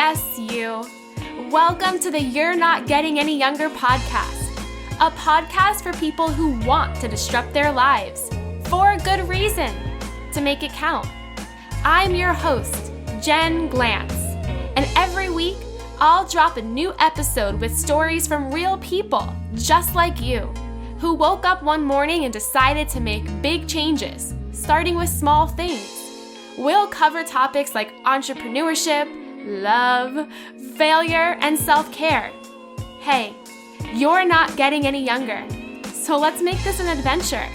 Yes, you. Welcome to the You're Not Getting Any Younger podcast, a podcast for people who want to disrupt their lives for a good reason, to make it count. I'm your host, Jen Glantz, and every week I'll drop a new episode with stories from real people just like you, who woke up one morning and decided to make big changes, starting with small things. We'll cover topics like entrepreneurship, love, failure, and self-care. Hey, you're not getting any younger, so let's make this an adventure.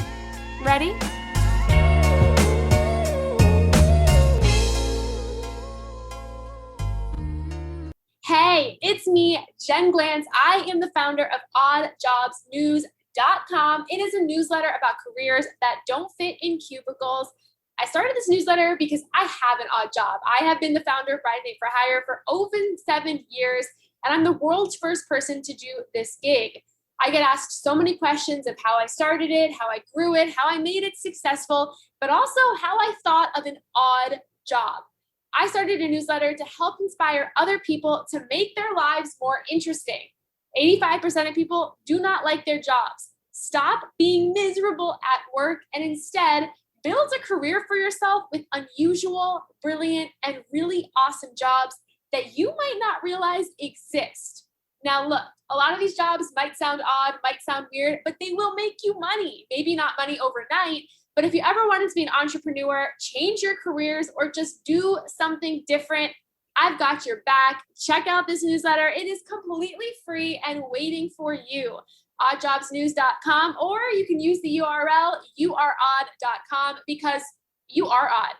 Ready? Hey, it's me, Jen Glantz. I am the founder of oddjobsnews.com. It is a newsletter about careers that don't fit in cubicles. I started this newsletter because I have an odd job. I have been the founder of Bride Mate for Hire for over 7 years, and I'm the world's first person to do this gig. I get asked so many questions of how I started it, how I grew it, how I made it successful, but also how I thought of an odd job. I started a newsletter to help inspire other people to make their lives more interesting. 85% of people do not like their jobs. Stop being miserable at work and instead build a career for yourself with unusual, brilliant, and really awesome jobs that you might not realize exist. Now look, a lot of these jobs might sound odd, might sound weird, but they will make you money. Maybe not money overnight, but if you ever wanted to be an entrepreneur, change your careers, or just do something different, I've got your back. Check out this newsletter. It is completely free and waiting for you. oddjobsnews.com, or you can use the URL youareodd.com because you are odd.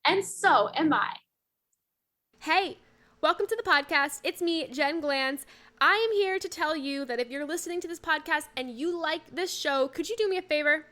And so am I. Hey, welcome to the podcast. It's me, Jen Glantz. I am here to tell you that if you're listening to this podcast and you like this show, could you do me a favor?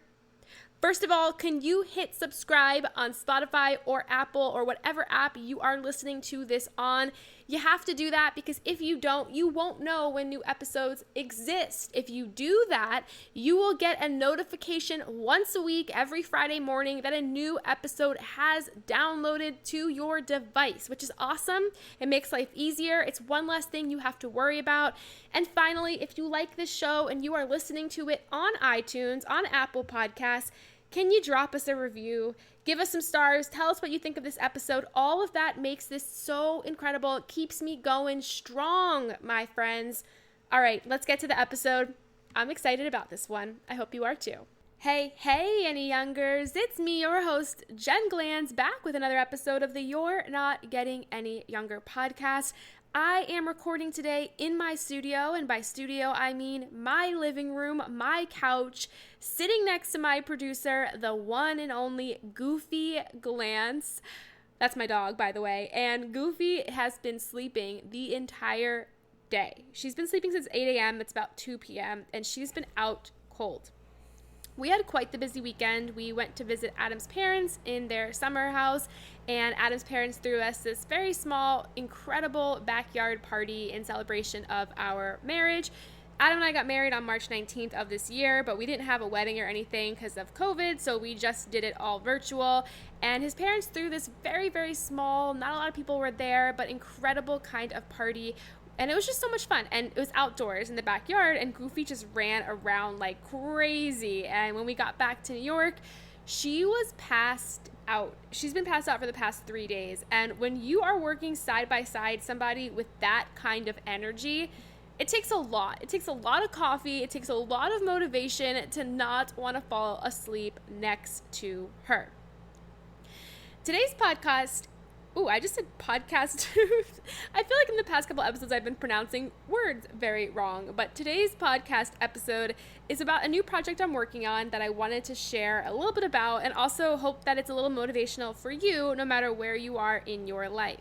First of all, can you hit subscribe on Spotify or Apple or whatever app you are listening to this on? You have to do that because if you don't, you won't know when new episodes exist. If you do that, you will get a notification once a week, every Friday morning, that a new episode has downloaded to your device, which is awesome. It makes life easier. It's one less thing you have to worry about. And finally, if you like this show and you are listening to it on iTunes, on Apple Podcasts, can you drop us a review? Give us some stars. Tell us what you think of this episode. All of that makes this so incredible. It keeps me going strong, my friends. All right, let's get to the episode. I'm excited about this one. I hope you are too. Hey, any youngers. It's me, your host, Jen Glantz, back with another episode of the You're Not Getting Any Younger podcast. I am recording today in my studio, and by studio, I mean my living room, my couch, sitting next to my producer, the one and only Goofy Glantz. That's my dog, by the way, and Goofy has been sleeping the entire day. She's been sleeping since 8 a.m., it's about 2 p.m., and she's been out cold. We had quite the busy weekend. We went to visit Adam's parents in their summer house, and Adam's parents threw us this very small, incredible backyard party in celebration of our marriage. Adam and I got married on March 19th of this year, but we didn't have a wedding or anything because of COVID, so we just did it all virtual. And his parents threw this very, very small, not a lot of people were there, but incredible kind of party. And it was just so much fun, and it was outdoors in the backyard, and Goofy just ran around like crazy. And when we got back to New York, she was passed out. She's been passed out for the past 3 days, and when you are working side by side somebody with that kind of energy, it takes a lot. It takes a lot of coffee. It takes a lot of motivation to not want to fall asleep next to her. Today's podcast, I just said podcast. I feel like in the past couple episodes I've been pronouncing words very wrong, but today's podcast episode is about a new project I'm working on that I wanted to share a little bit about, and also hope that it's a little motivational for you no matter where you are in your life.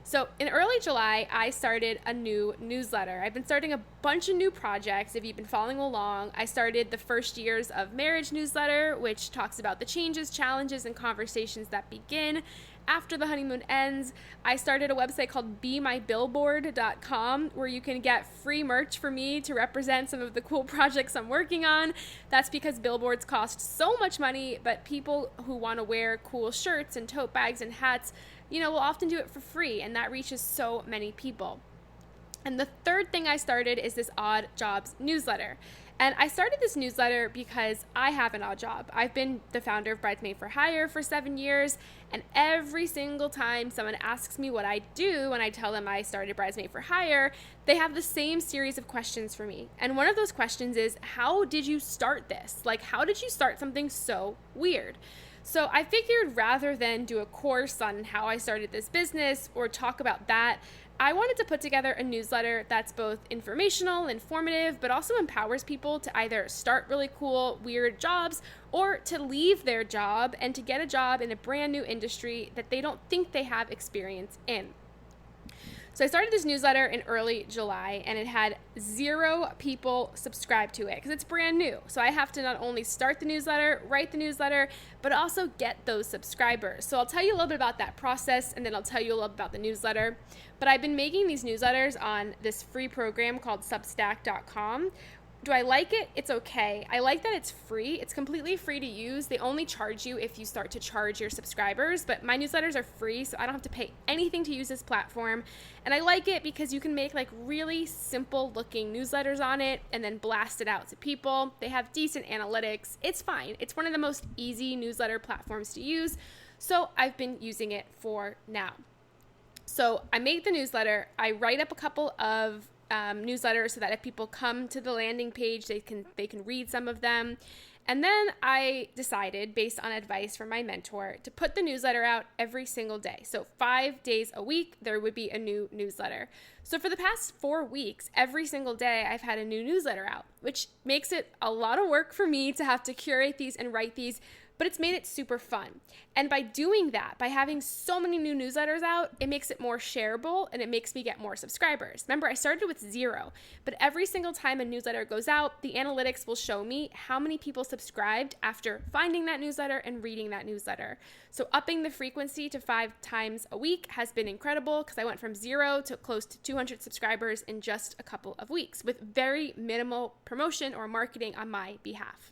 So in early July, I started a new newsletter. I've been starting a bunch of new projects. If you've been following along, I started the First Years of Marriage newsletter, which talks about the changes, challenges, and conversations that begin. after the honeymoon ends, I started a website called BeMyBillboard.com where you can get free merch for me to represent some of the cool projects I'm working on. That's because billboards cost so much money, but people who want to wear cool shirts and tote bags and hats, will often do it for free, and that reaches so many people. And the third thing I started is this Odd Jobs newsletter. And I started this newsletter because I have an odd job. I've been the founder of Bridesmaid for Hire for 7 years, and every single time someone asks me what I do when I tell them I started Bridesmaid for Hire, they have the same series of questions for me. And one of those questions is, how did you start this? Like, how did you start something so weird? So I figured rather than do a course on how I started this business or talk about that, I wanted to put together a newsletter that's both informational, informative, but also empowers people to either start really cool, weird jobs or to leave their job and to get a job in a brand new industry that they don't think they have experience in. So I started this newsletter in early July, and it had 0 people subscribe to it because it's brand new. So I have to not only start the newsletter, write the newsletter, but also get those subscribers. So I'll tell you a little bit about that process, and then I'll tell you a little bit about the newsletter. But I've been making these newsletters on this free program called Substack.com. Do I like it? It's okay. I like that it's free. It's completely free to use. They only charge you if you start to charge your subscribers, but my newsletters are free, so I don't have to pay anything to use this platform. And I like it because you can make like really simple looking newsletters on it and then blast it out to people. They have decent analytics. It's fine. It's one of the most easy newsletter platforms to use, so I've been using it for now. So I make the newsletter. I write up a couple of newsletters so that if people come to the landing page, they can read some of them. And then I decided, based on advice from my mentor, to put the newsletter out every single day. So 5 days a week, there would be a new newsletter. So for the past 4 weeks, every single day, I've had a new newsletter out, which makes it a lot of work for me to have to curate these and write these, but it's made it super fun. And by doing that, by having so many new newsletters out, it makes it more shareable and it makes me get more subscribers. Remember, I started with 0, but every single time a newsletter goes out, the analytics will show me how many people subscribed after finding that newsletter and reading that newsletter. So upping the frequency to 5 times a week has been incredible because I went from 0 to close to 200 subscribers in just a couple of weeks with very minimal promotion or marketing on my behalf.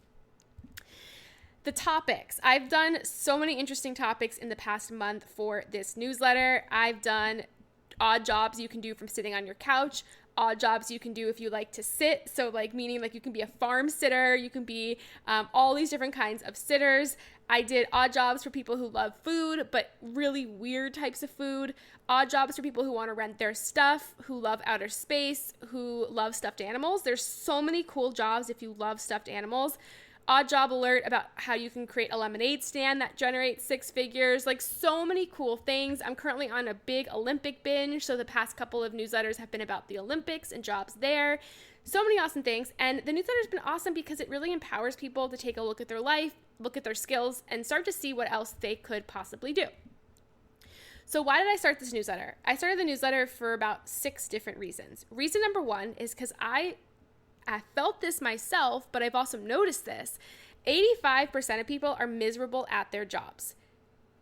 The topics. I've done so many interesting topics in the past month for this newsletter. I've done odd jobs you can do from sitting on your couch, odd jobs you can do if you like to sit. So meaning you can be a farm sitter, you can be all these different kinds of sitters. I did odd jobs for people who love food, but really weird types of food. Odd jobs for people who want to rent their stuff, who love outer space, who love stuffed animals. There's so many cool jobs if you love stuffed animals. Odd job alert about how you can create a lemonade stand that generates 6 figures, so many cool things. I'm currently on a big Olympic binge, so the past couple of newsletters have been about the Olympics and jobs there. So many awesome things, and the newsletter's been awesome because it really empowers people to take a look at their life, look at their skills, and start to see what else they could possibly do. So why did I start this newsletter? I started the newsletter for about 6 different reasons. Reason number 1 is because I felt this myself, but I've also noticed this. 85% of people are miserable at their jobs.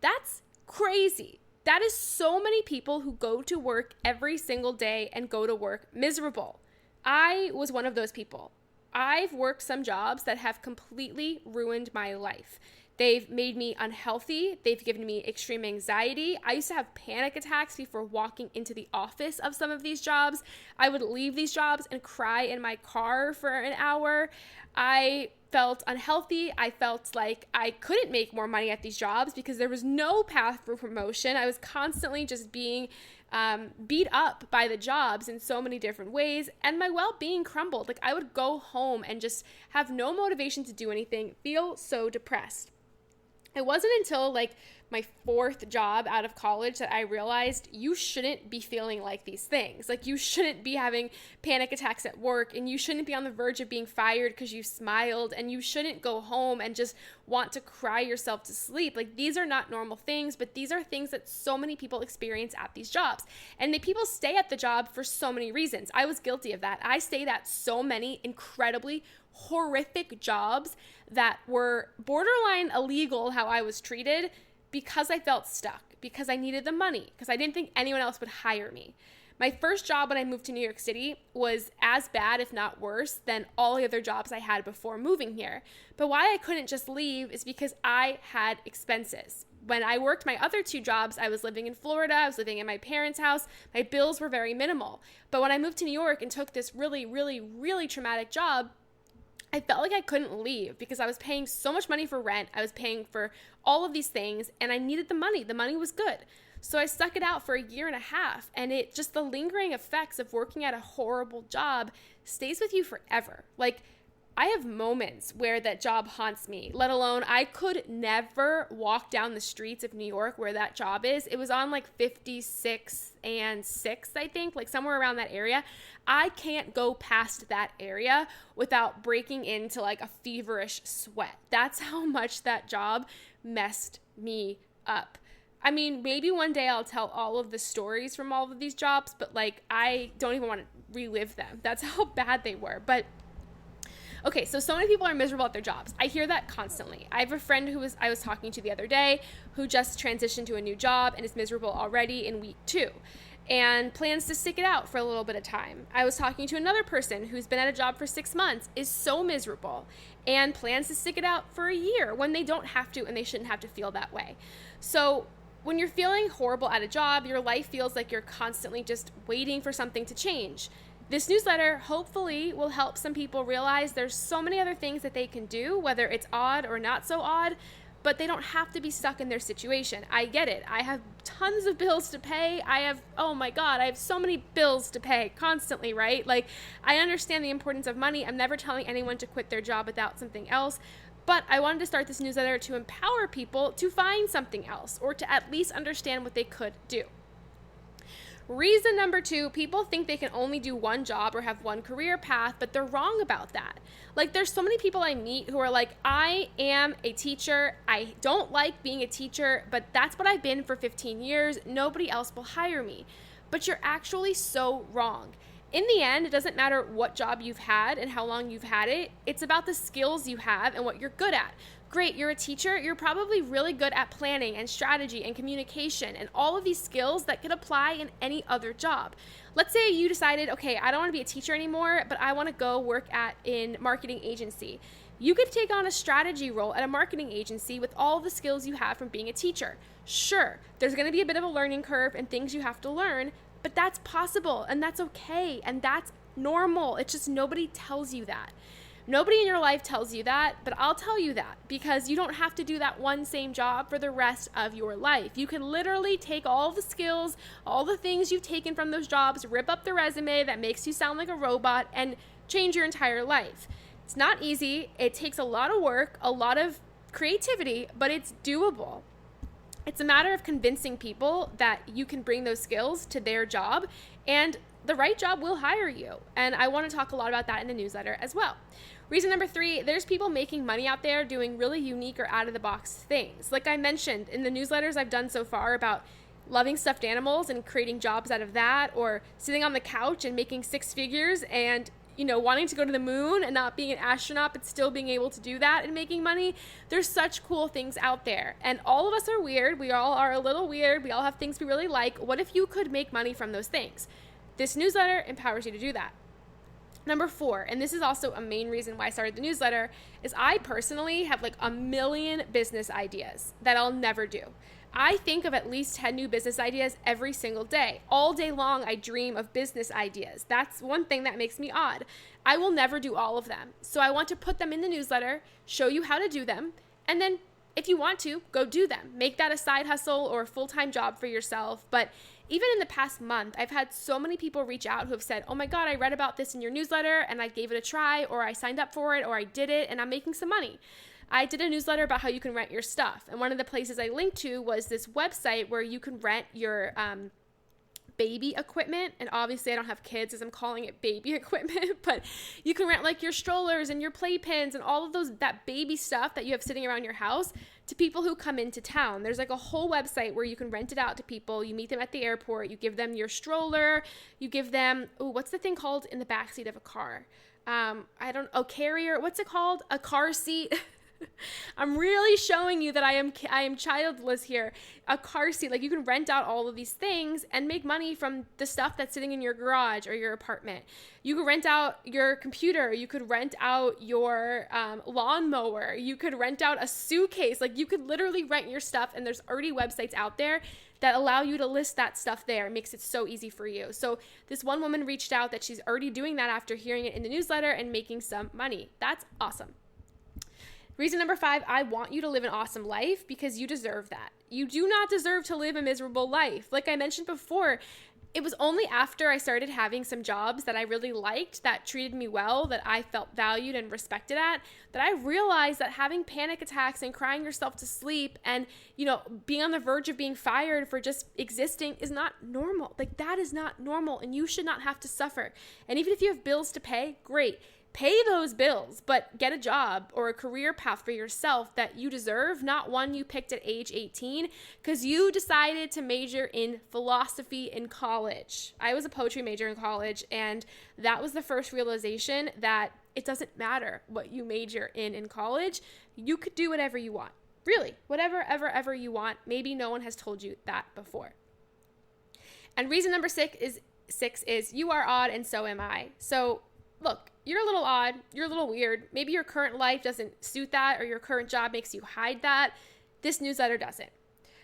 That's crazy. That is so many people who go to work every single day and go to work miserable. I was one of those people. I've worked some jobs that have completely ruined my life. They've made me unhealthy. They've given me extreme anxiety. I used to have panic attacks before walking into the office of some of these jobs. I would leave these jobs and cry in my car for an hour. I felt unhealthy. I felt like I couldn't make more money at these jobs because there was no path for promotion. I was constantly just being beat up by the jobs in so many different ways, and my well-being crumbled. I would go home and just have no motivation to do anything, feel so depressed. It wasn't until my 4th job out of college that I realized you shouldn't be feeling like these things. You shouldn't be having panic attacks at work, and you shouldn't be on the verge of being fired because you smiled, and you shouldn't go home and just want to cry yourself to sleep. These are not normal things, but these are things that so many people experience at these jobs. And people stay at the job for so many reasons. I was guilty of that. I stayed at so many incredibly horrific jobs that were borderline illegal how I was treated, because I felt stuck, because I needed the money, because I didn't think anyone else would hire me. My first job when I moved to New York City was as bad, if not worse, than all the other jobs I had before moving here. But why I couldn't just leave is because I had expenses. When I worked my other two jobs, I was living in Florida, I was living in my parents' house, my bills were very minimal. But when I moved to New York and took this really, really, really traumatic job, I felt like I couldn't leave because I was paying so much money for rent, I was paying for all of these things, and I needed the money. The money was good. So I stuck it out for a year and a half, and it just, the lingering effects of working at a horrible job stays with you forever. Like, I have moments where that job haunts me, let alone I could never walk down the streets of New York where that job is. It was on like 56th and 6th, I think, like somewhere around that area. I can't go past that area without breaking into like a feverish sweat. That's how much that job messed me up. I mean, maybe one day I'll tell all of the stories from all of these jobs, but like, I don't even want to relive them. That's how bad they were. But okay, so many people are miserable at their jobs. I hear that constantly. I have a friend I was talking to the other day who just transitioned to a new job and is miserable already in week 2 and plans to stick it out for a little bit of time. I was talking to another person who's been at a job for 6 months, is so miserable, and plans to stick it out for a year when they don't have to and they shouldn't have to feel that way. So when you're feeling horrible at a job, your life feels like you're constantly just waiting for something to change. This newsletter hopefully will help some people realize there's so many other things that they can do, whether it's odd or not so odd, but they don't have to be stuck in their situation. I get it. I have tons of bills to pay. Oh my God, I have so many bills to pay constantly, right? Like, I understand the importance of money. I'm never telling anyone to quit their job without something else. But I wanted to start this newsletter to empower people to find something else or to at least understand what they could do. Reason number 2, people think they can only do one job or have one career path, but they're wrong about that. Like, there's so many people I meet who are like, I am a teacher. I don't like being a teacher, but that's what I've been for 15 years. Nobody else will hire me. But you're actually so wrong. In the end, it doesn't matter what job you've had and how long you've had it. It's about the skills you have and what you're good at. Great, you're a teacher. You're probably really good at planning and strategy and communication and all of these skills that could apply in any other job. Let's say you decided, okay, I don't want to be a teacher anymore, but I want to go work in marketing agency. You could take on a strategy role at a marketing agency with all the skills you have from being a teacher. Sure, there's going to be a bit of a learning curve and things you have to learn, but that's possible and that's okay and that's normal. It's just nobody tells you that. Nobody in your life tells you that, but I'll tell you that because you don't have to do that one same job for the rest of your life. You can literally take all the skills, all the things you've taken from those jobs, rip up the resume that makes you sound like a robot, and change your entire life. It's not easy. It takes a lot of work, a lot of creativity, but it's doable. It's a matter of convincing people that you can bring those skills to their job, and the right job will hire you. And I want to talk a lot about that in the newsletter as well. Reason number 3, there's people making money out there doing really unique or out-of-the-box things. Like I mentioned in the newsletters I've done so far about loving stuffed animals and creating jobs out of that, or sitting on the couch and making 6 figures and wanting to go to the moon and not being an astronaut, but still being able to do that and making money. There's such cool things out there. And all of us are weird. We all are a little weird. We all have things we really like. What if you could make money from those things? This newsletter empowers you to do that. Number 4, and this is also a main reason why I started the newsletter, is I personally have like a million business ideas that I'll never do. I think of at least 10 new business ideas every single day. All day long, I dream of business ideas. That's one thing that makes me odd. I will never do all of them. So I want to put them in the newsletter, show you how to do them, and then if you want to, go do them. Make that a side hustle or a full-time job for yourself. But even in the past month, I've had so many people reach out who have said, oh my God, I read about this in your newsletter and I gave it a try, or I signed up for it, or I did it and I'm making some money. I did a newsletter about how you can rent your stuff. And one of the places I linked to was this website where you can rent your baby equipment. And obviously I don't have kids as I'm calling it baby equipment, but you can rent like your strollers and your playpens and all of that baby stuff that you have sitting around your house to people who come into town. There's like a whole website where you can rent it out to people. You meet them at the airport, you give them your stroller, you give them, what's the thing called in the backseat of a car? Carrier, what's it called? A car seat. I'm really showing you that I am childless here. A car seat, like you can rent out all of these things and make money from the stuff that's sitting in your garage or your apartment. You could rent out your computer. You could rent out your lawnmower. You could rent out a suitcase. Like you could literally rent your stuff, and there's already websites out there that allow you to list that stuff there. It makes it so easy for you. So this one woman reached out that she's already doing that after hearing it in the newsletter and making some money. That's awesome. Reason number 5, I want you to live an awesome life because you deserve that. You do not deserve to live a miserable life. Like I mentioned before, it was only after I started having some jobs that I really liked, that treated me well, that I felt valued and respected at, that I realized that having panic attacks and crying yourself to sleep and, being on the verge of being fired for just existing is not normal. Like that is not normal, and you should not have to suffer. And even if you have bills to pay, great. Pay those bills, but get a job or a career path for yourself that you deserve, not one you picked at age 18 because you decided to major in philosophy in college. I was a poetry major in college, and that was the first realization that it doesn't matter what you major in college. You could do whatever you want. Really, whatever, ever you want. Maybe no one has told you that before. And reason number 6 is you are odd and so am I. So look, you're a little odd, you're a little weird. Maybe your current life doesn't suit that, or your current job makes you hide that. This newsletter doesn't.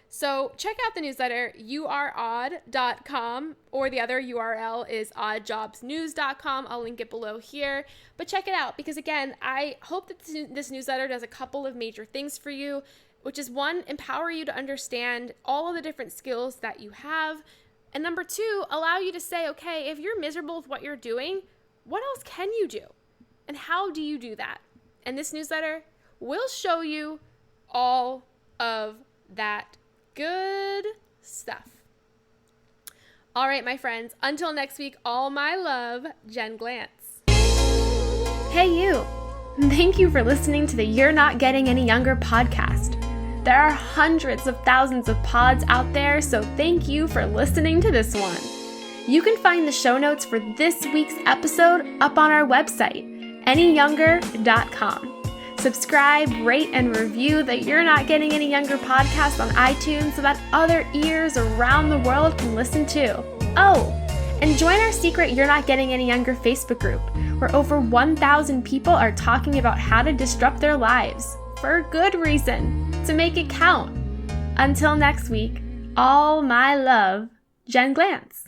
So check out the newsletter, youareodd.com, or the other URL is oddjobsnews.com. I'll link it below here. But check it out because, again, I hope that this newsletter does a couple of major things for you, which is 1, empower you to understand all of the different skills that you have. And number 2, allow you to say, okay, if you're miserable with what you're doing, what else can you do? And how do you do that? And this newsletter will show you all of that good stuff. All right, my friends, until next week, all my love, Jen Glantz. Hey, you. Thank you for listening to the You're Not Getting Any Younger podcast. There are hundreds of thousands of pods out there, so thank you for listening to this one. You can find the show notes for this week's episode up on our website, anyyounger.com. Subscribe, rate, and review the You're Not Getting Any Younger podcast on iTunes so that other ears around the world can listen too. Oh, and join our secret You're Not Getting Any Younger Facebook group, where over 1,000 people are talking about how to disrupt their lives, for a good reason, to make it count. Until next week, all my love, Jen Glantz.